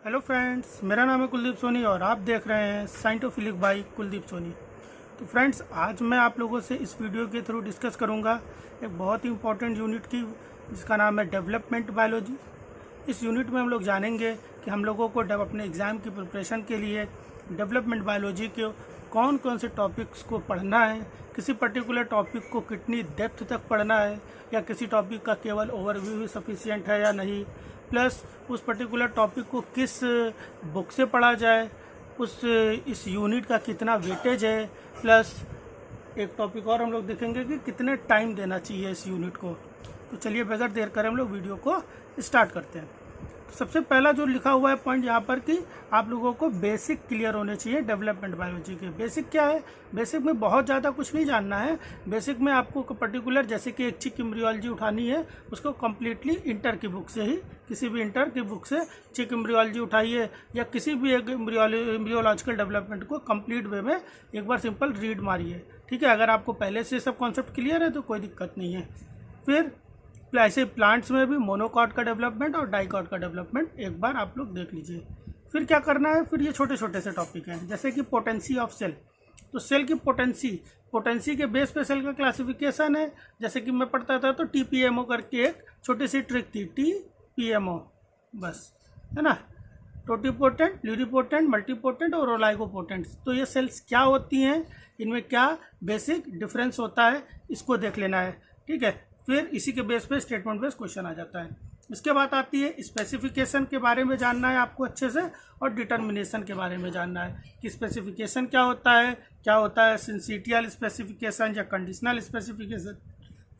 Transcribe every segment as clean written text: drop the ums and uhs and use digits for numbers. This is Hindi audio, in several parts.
हेलो फ्रेंड्स, मेरा नाम है कुलदीप सोनी और आप देख रहे हैं साइंटोफिलिक बाई कुलदीप सोनी। तो फ्रेंड्स, आज मैं आप लोगों से इस वीडियो के थ्रू डिस्कस करूंगा एक बहुत ही इंपॉर्टेंट यूनिट की, जिसका नाम है डेवलपमेंट बायोलॉजी। इस यूनिट में हम लोग जानेंगे कि हम लोगों को अपने एग्ज़ाम की प्रिपरेशन के लिए डेवलपमेंट बायोलॉजी के कौन कौन से टॉपिक्स को पढ़ना है, किसी पर्टिकुलर टॉपिक को कितनी डेप्थ तक पढ़ना है, या किसी टॉपिक का केवल ओवरव्यू ही सफिशिएंट है या नहीं, प्लस उस पर्टिकुलर टॉपिक को किस बुक से पढ़ा जाए, इस यूनिट का कितना वेटेज है, प्लस एक टॉपिक और हम लोग देखेंगे कि कितने टाइम देना चाहिए इस यूनिट को। तो चलिए बगैर देर करें हम लोग वीडियो को स्टार्ट करते हैं। तो सबसे पहला जो लिखा हुआ है पॉइंट यहाँ पर कि आप लोगों को बेसिक क्लियर होने चाहिए डेवलपमेंट बायोलॉजी के। बेसिक क्या है? बेसिक में बहुत ज़्यादा कुछ नहीं जानना है। बेसिक में आपको पर्टिकुलर जैसे कि एक चिक एम्ब्रियोलॉजी उठानी है, उसको कम्प्लीटली इंटर की बुक से ही, किसी भी इंटर की बुक से चिक एम्ब्रियोलॉजी उठाइए, या किसी भी एक एम्ब्रियोलॉजिकल डेवलपमेंट को कंप्लीट वे में एक बार सिंपल रीड मारिए। ठीक है, अगर आपको पहले से सब कॉन्सेप्ट क्लियर है तो कोई दिक्कत नहीं है। फिर ऐसे प्लांट्स में भी मोनोकॉट का डेवलपमेंट और डाइकॉट का डेवलपमेंट एक बार आप लोग देख लीजिए। फिर क्या करना है, फिर ये छोटे छोटे से टॉपिक हैं जैसे कि पोटेंसी ऑफ सेल। तो सेल की पोटेंसी के बेस पे सेल का क्लासिफिकेशन है। जैसे कि मैं पढ़ता था तो TPMO करके एक छोटी सी ट्रिक थी, TPMO बस, है ना, टोटिपोटेंट, प्लूरिपोटेंट, मल्टीपोटेंट और ओलाइगोपोटेंट। तो ये सेल्स क्या होती हैं, इनमें क्या बेसिक डिफरेंस होता है, इसको देख लेना है। ठीक है, फिर इसी के बेस पे स्टेटमेंट बेस्ड क्वेश्चन आ जाता है। इसके बाद आती है स्पेसिफिकेशन के बारे में जानना है आपको अच्छे से, और डिटर्मिनेशन के बारे में जानना है कि स्पेसिफिकेशन क्या होता है सिंसिटियल स्पेसिफिकेशन या कंडीशनल स्पेसिफिकेशन,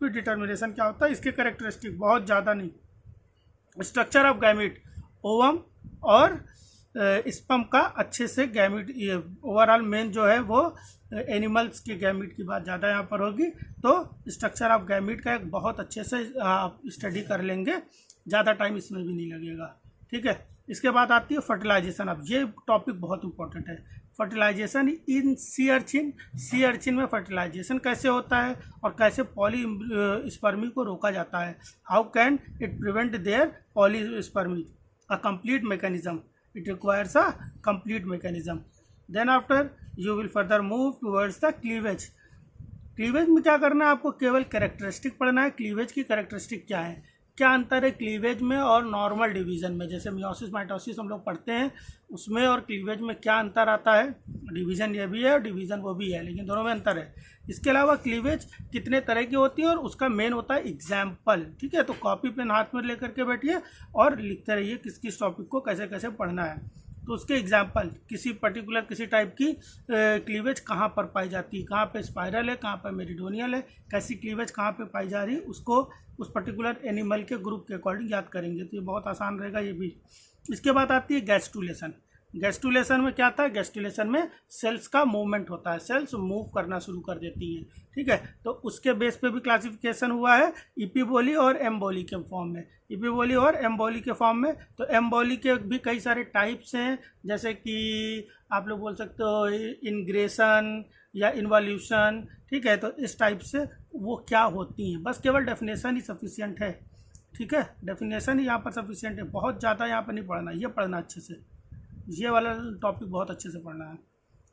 फिर डिटर्मिनेशन क्या होता है, इसके कैरेक्टरिस्टिक बहुत ज़्यादा नहीं, स्ट्रक्चर ऑफ गैमिट, ओवम और स्पर्म का अच्छे से गैमिट, ओवरऑल मेन जो है वो एनिमल्स के गैमिट की बात ज़्यादा यहाँ पर होगी। तो स्ट्रक्चर ऑफ गैमिट का एक बहुत अच्छे से आप स्टडी कर लेंगे, ज़्यादा टाइम इसमें भी नहीं लगेगा। ठीक है, इसके बाद आती है फर्टिलाइजेशन। अब ये टॉपिक बहुत इंपॉर्टेंट है, फर्टिलाइजेशन इन सी अर्चिन में फर्टिलाइजेशन कैसे होता है और कैसे पॉलीस्पर्मी को रोका जाता है, how can it prevent there polyspermy, a complete mechanism, it requires a complete mechanism. Then after you will further move towards the cleavage. Cleavage में क्या करना है, आपको केवल कैरेक्टरिस्टिक पढ़ना है। क्लीवेज की कैरेक्टरिस्टिक क्या है, क्या अंतर है क्लीवेज में और नॉर्मल डिवीजन में। जैसे मियोसिस माइटोसिस हम लोग पढ़ते हैं, उसमें और क्लीवेज में क्या अंतर आता है। डिवीजन ये भी है और डिवीजन वो भी है, लेकिन दोनों में अंतर है। इसके अलावा क्लीवेज कितने तरह की होती है और उसका मेन होता है एग्जाम्पल। ठीक है, तो कॉपी पेन हाथ में लेकर के बैठिए और लिखते रहिए किस किस टॉपिक को कैसे कैसे पढ़ना है। तो उसके एग्जाम्पल, किसी पर्टिकुलर किसी टाइप की क्लीवेज कहाँ पर पाई जाती है, कहाँ पे स्पाइरल है, कहाँ पर मेरिडोनियल है, कैसी क्लीवेज कहाँ पे पाई जा रही है, उसको उस पर्टिकुलर एनिमल के ग्रुप के अकॉर्डिंग याद करेंगे, तो ये बहुत आसान रहेगा ये भी। इसके बाद आती है गैस्टुलेशन। गैस्टुलेशन में क्या था, गैस्टुलेशन में सेल्स का मूवमेंट होता है, सेल्स मूव करना शुरू कर देती हैं। ठीक है, तो उसके बेस पे भी क्लासिफिकेशन हुआ है इपीबोली और एम्बोली के फॉर्म में, इपीबोली और एम्बोली के फॉर्म में। तो एम्बोली के भी कई सारे टाइप्स हैं, जैसे कि आप लोग बोल सकते हो इनग्रेशन या इन्वॉल्यूशन। ठीक है, तो इस टाइप से वो क्या होती हैं, बस केवल डेफिनेशन ही सफिशियंट है। ठीक है, डेफिनेशन ही यहाँ पर सफिशियंट है, बहुत ज़्यादा यहाँ पर नहीं पढ़ना, ये पढ़ना अच्छे से, ये वाला टॉपिक बहुत अच्छे से पढ़ना है।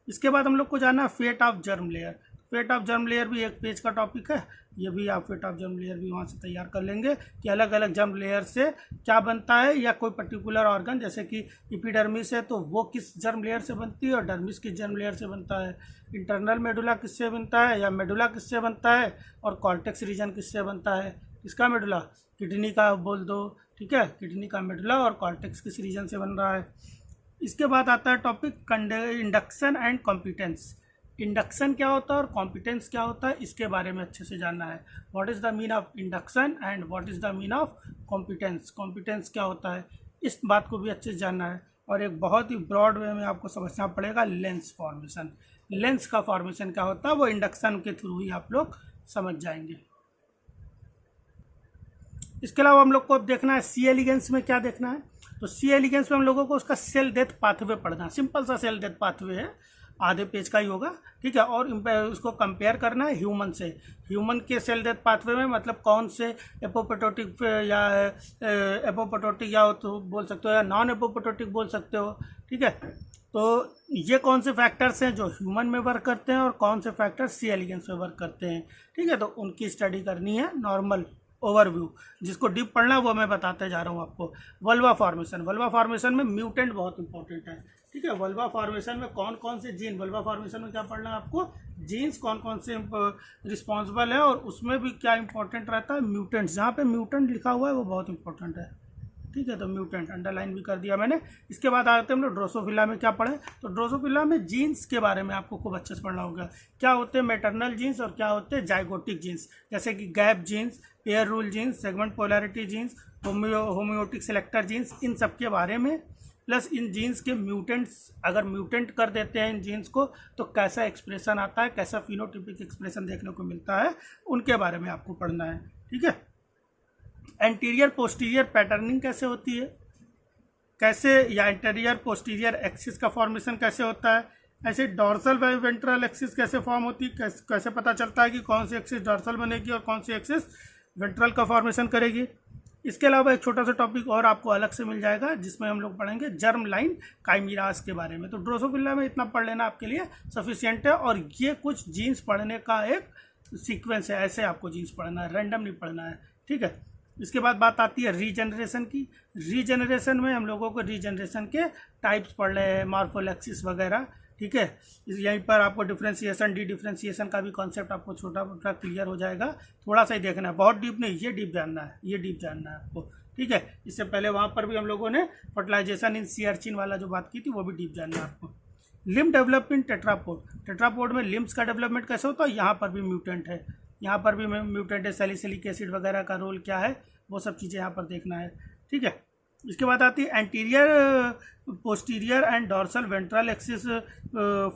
इसके बाद हम लोग को जाना है fate of germ layer. Fate of germ layer भी एक पेज का टॉपिक है, ये भी आप फेट ऑफ जर्म लेयर भी वहाँ से तैयार कर लेंगे कि अलग अलग जर्म लेयर से क्या बनता है, या कोई पर्टिकुलर ऑर्गन जैसे कि इपिडर्मिस है तो वो किस जर्म लेयर से बनती है और डर्मिस किस जर्म लेयर से बनता है, इंटरनल मेडुला किससे बनता है या मेडुला किससे बनता है, और कॉर्टेक्स रीजन किससे बनता है। इसका मेडुला, किडनी का बोल दो। ठीक है, किडनी का मेडुला और कॉर्टेक्स किस रीजन से बन रहा है। इसके बाद आता है topic induction and competence. Induction क्या होता है और कॉम्पिटेंस क्या होता है, इसके बारे में अच्छे से जानना है। What is the mean of induction and what is the mean of competence, competence क्या होता है, इस बात को भी अच्छे से जानना है। और एक बहुत ही ब्रॉड वे में आपको समझना पड़ेगा लेंस फॉर्मेशन। लेंस का फॉर्मेशन क्या होता है वो इंडक्शन के थ्रू ही आप लोग समझ जाएंगे। इसके अलावा हम लोग को अब देखना है सी एलिगेंस में क्या देखना है। तो सी एलिगेंस में हम लोगों को उसका सेल डेथ पाथवे पढ़ना है। सिंपल सा सेल डेथ पाथवे है, आधे पेज का ही होगा, ठीक है। और उसको कंपेयर करना है ह्यूमन से। ह्यूमन के सेल डेथ पाथवे में मतलब कौन से एपोप्टोटिक या एपोप्टोटिक या तो बोल सकते हो या नॉन एपोप्टोटिक बोल सकते हो, ठीक है। तो ये कौन से फैक्टर्स हैं जो ह्यूमन में वर्क करते हैं और कौन से फैक्टर्स सी एलिगेंस में वर्क करते हैं, ठीक है। तो उनकी स्टडी करनी है। नॉर्मल ओवरव्यू, जिसको डीप पढ़ना है वो मैं बताते जा रहा हूँ आपको। वल्वा फॉर्मेशन, वल्वा फॉर्मेशन में म्यूटेंट बहुत इंपॉर्टेंट है, ठीक है। वल्वा फॉर्मेशन में कौन कौन से जीन, वल्वा फॉर्मेशन में क्या पढ़ना है आपको, जीन्स कौन कौन से रिस्पॉन्सिबल है, और उसमें भी क्या इंपॉर्टेंट रहता है, म्यूटेंट्स। जहाँ पे म्यूटेंट लिखा हुआ है वो बहुत इंपॉर्टेंट है, ठीक है। तो म्यूटेंट अंडरलाइन भी कर दिया मैंने। इसके बाद आते हैं हम लोग ड्रोसोफिला में क्या पढ़े। तो ड्रोसोफिला में जीन्स के बारे में आपको खूब अच्छे से पढ़ना होगा। क्या होते हैं मैटरनल जीन्स और क्या होते हैं जाइगोटिक जीन्स, जैसे कि gap genes, pair rule genes, segment polarity genes, homeotic selector genes, इन सब के बारे में। प्लस इन जीन्स के म्यूटेंट्स, अगर म्यूटेंट कर देते हैं इन जीन्स को तो कैसा एक्सप्रेशन आता है, कैसा फिनोटिपिक एक्सप्रेशन देखने को मिलता है, उनके बारे में आपको पढ़ना है, ठीक है। एंटीरियर पोस्टीरियर पैटर्निंग कैसे होती है, कैसे या एंटीरियर पोस्टीरियर एक्सिस का फॉर्मेशन कैसे होता है, ऐसे डॉर्सल वेंट्रल एक्सिस कैसे फॉर्म होती है, कैसे पता चलता है कि कौन सी एक्सिस डॉर्सल बनेगी और कौन सी एक्सिस वेंट्रल का फॉर्मेशन करेगी। इसके अलावा एक छोटा सा टॉपिक और आपको अलग से मिल जाएगा जिसमें हम लोग पढ़ेंगे जर्म लाइन काइमीरास के बारे में। तो ड्रोसोफिला में इतना पढ़ लेना आपके लिए सफिशिएंट है। और ये कुछ जीन्स पढ़ने का एक सीक्वेंस है, ऐसे आपको जीन्स पढ़ना है, रैंडम नहीं पढ़ना है, ठीक है। इसके बाद बात आती है रीजनरेशन की। रीजनरेशन में हम लोगों को रीजनरेशन के टाइप्स पढ़ रहे हैं, मॉर्फोलेक्सिस वगैरह, ठीक है। यहीं पर आपको डिफ्रेंसिएशन, डी डिफ्रेंसिएशन का भी कॉन्सेप्ट आपको छोटा मोटा क्लियर हो जाएगा। थोड़ा सा ही देखना है, बहुत डीप नहीं, ये डीप जानना है, ये डीप जानना है आपको, ठीक है। इससे पहले वहाँ पर भी हम लोगों ने फर्टिलाइजेशन इन सी अर्चिन वाला जो बात की थी वो भी डीप जानना है आपको। लिम्ब डेवलपमेंट टेट्रापोड, टेट्रापोड में लिम्ब्स का डेवलपमेंट कैसे होता है, यहाँ पर भी म्यूटेंट है, यहाँ पर भी म्यूटेंट है, सैलिसिलिक एसिड वगैरह का रोल क्या है, वो सब चीज़ें यहाँ पर देखना है, ठीक है। इसके बाद आती है anterior posterior and dorsal ventral axis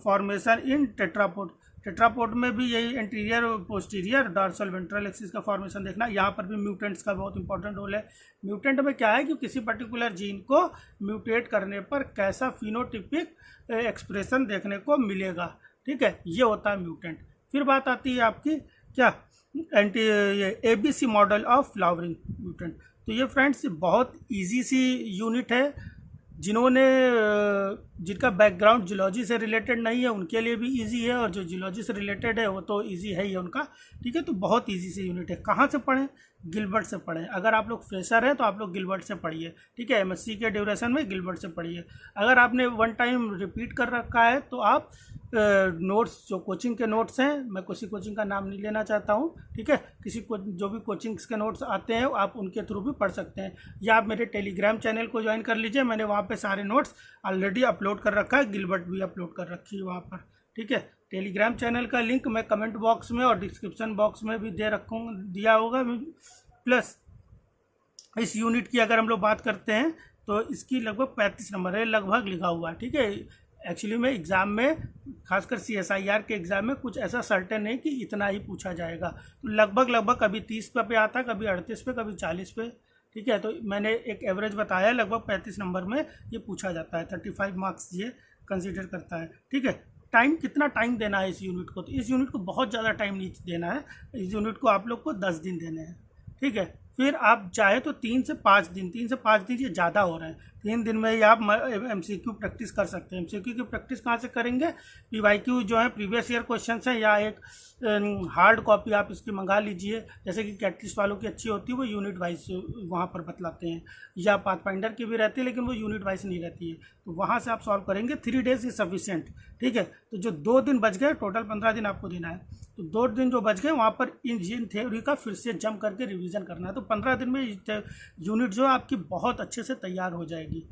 formation in tetrapod. Tetrapod में भी यही anterior posterior dorsal ventral axis का फॉर्मेशन देखना। यहाँ पर भी म्यूटेंट्स का बहुत इंपॉर्टेंट रोल है। म्यूटेंट में क्या है कि किसी पर्टिकुलर जीन को म्यूटेट करने पर कैसा फिनोटिपिक एक्सप्रेशन देखने को मिलेगा, ठीक है, ये होता है म्यूटेंट। फिर बात आती है आपकी क्या, ये ABC model of flowering mutant. तो ये फ्रेंड्स बहुत इजी सी यूनिट है, जिन्होंने जिनका बैकग्राउंड जियोलॉजी से रिलेटेड नहीं है उनके लिए भी इजी है, और जो जियोलॉजी से रिलेटेड है वो तो इजी है ही उनका, ठीक है। तो बहुत इजी सी यूनिट है। कहाँ से पढ़ें, गिलबर्ट से पढ़ें। अगर आप लोग फ्रेशर हैं तो आप लोग गिलबर्ट से पढ़िए, ठीक है। MSc के ड्यूरेशन में गिलबर्ट से पढ़िए। अगर आपने वन टाइम रिपीट कर रखा है तो आप नोट्स, जो कोचिंग के नोट्स हैं, मैं किसी कोचिंग का नाम नहीं लेना चाहता हूँ, ठीक है, किसी को जो भी कोचिंग्स के नोट्स आते हैं आप उनके थ्रू भी पढ़ सकते हैं, या आप मेरे टेलीग्राम चैनल को ज्वाइन कर लीजिए। मैंने वहाँ पे सारे नोट्स ऑलरेडी अपलोड कर रखा है, गिलबर्ट भी अपलोड कर रखी है वहाँ पर, ठीक है। टेलीग्राम चैनल का लिंक मैं कमेंट बॉक्स में और डिस्क्रिप्शन बॉक्स में भी दिया होगा। प्लस इस यूनिट की अगर हम लोग बात करते हैं तो इसकी लगभग 35 नंबर है, लगभग लिखा हुआ है, ठीक है। एक्चुअली में एग्ज़ाम में, खासकर CSIR के एग्ज़ाम में कुछ ऐसा सर्टेन नहीं कि इतना ही पूछा जाएगा। तो लगभग कभी 30 पे आता है, कभी 38 पे, कभी 40 पे, ठीक है। तो मैंने एक एवरेज बताया, लगभग 35 नंबर में ये पूछा जाता है। 35 मार्क्स ये कंसिडर करता है, ठीक है। टाइम, कितना टाइम देना है इस यूनिट को, तो इस यूनिट को बहुत ज़्यादा टाइम नहीं देना है। इस यूनिट को आप लोग को 10 दिन देने हैं, ठीक है। फिर आप चाहे तो 3 से 5 दिन, 3 से 5 दिन ये ज़्यादा हो रहे हैं, 3 दिन में ही आप MCQ प्रैक्टिस कर सकते हैं। MCQ की प्रैक्टिस कहाँ से करेंगे, PYQ जो है प्रीवियस ईयर क्वेश्चन है, या एक हार्ड कॉपी आप इसकी मंगा लीजिए, जैसे कि कैटलिस्ट वालों की अच्छी होती है, वो यूनिट वाइज वहाँ पर बतलाते हैं, या पाथफाइंडर की भी रहती है लेकिन वो यूनिट वाइज नहीं रहती है, तो वहाँ से आप सॉल्व करेंगे। 3 डेज इज सफिशिएंट, ठीक है। तो जो 2 दिन बच गए, टोटल 15 दिन आपको देना है, तो 2 दिन जो बच गए वहाँ पर इन थ्योरी का फिर से जम करके रिवीजन करना है। तो 15 दिन में यूनिट जो है आपकी बहुत अच्छे से तैयार हो जाएगी,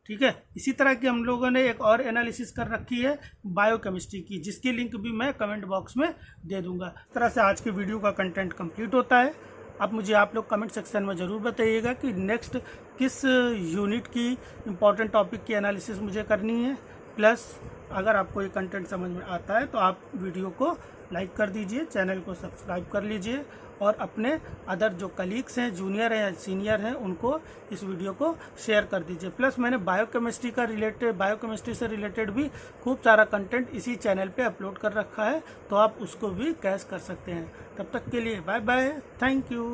ठीक है। इसी तरह की हम लोगों ने एक और एनालिसिस कर रखी है बायोकेमिस्ट्री की, जिसकी लिंक भी मैं कमेंट बॉक्स में दे दूंगा। इस तरह से आज की वीडियो का कंटेंट कंप्लीट होता है। अब मुझे आप लोग कमेंट सेक्शन में ज़रूर बताइएगा कि नेक्स्ट किस यूनिट की इम्पोर्टेंट टॉपिक की एनालिसिस मुझे करनी है, प्लस अगर आपको ये कंटेंट समझ में आता है तो आप वीडियो को लाइक कर दीजिए, चैनल को सब्सक्राइब कर लीजिए और अपने अदर जो कलीग्स हैं, जूनियर हैं या सीनियर हैं, उनको इस वीडियो को शेयर कर दीजिए। प्लस मैंने बायोकेमिस्ट्री से रिलेटेड भी खूब सारा कंटेंट इसी चैनल पे अपलोड कर रखा है, तो आप उसको भी कैच कर सकते हैं। तब तक के लिए बाय बाय, थैंक यू।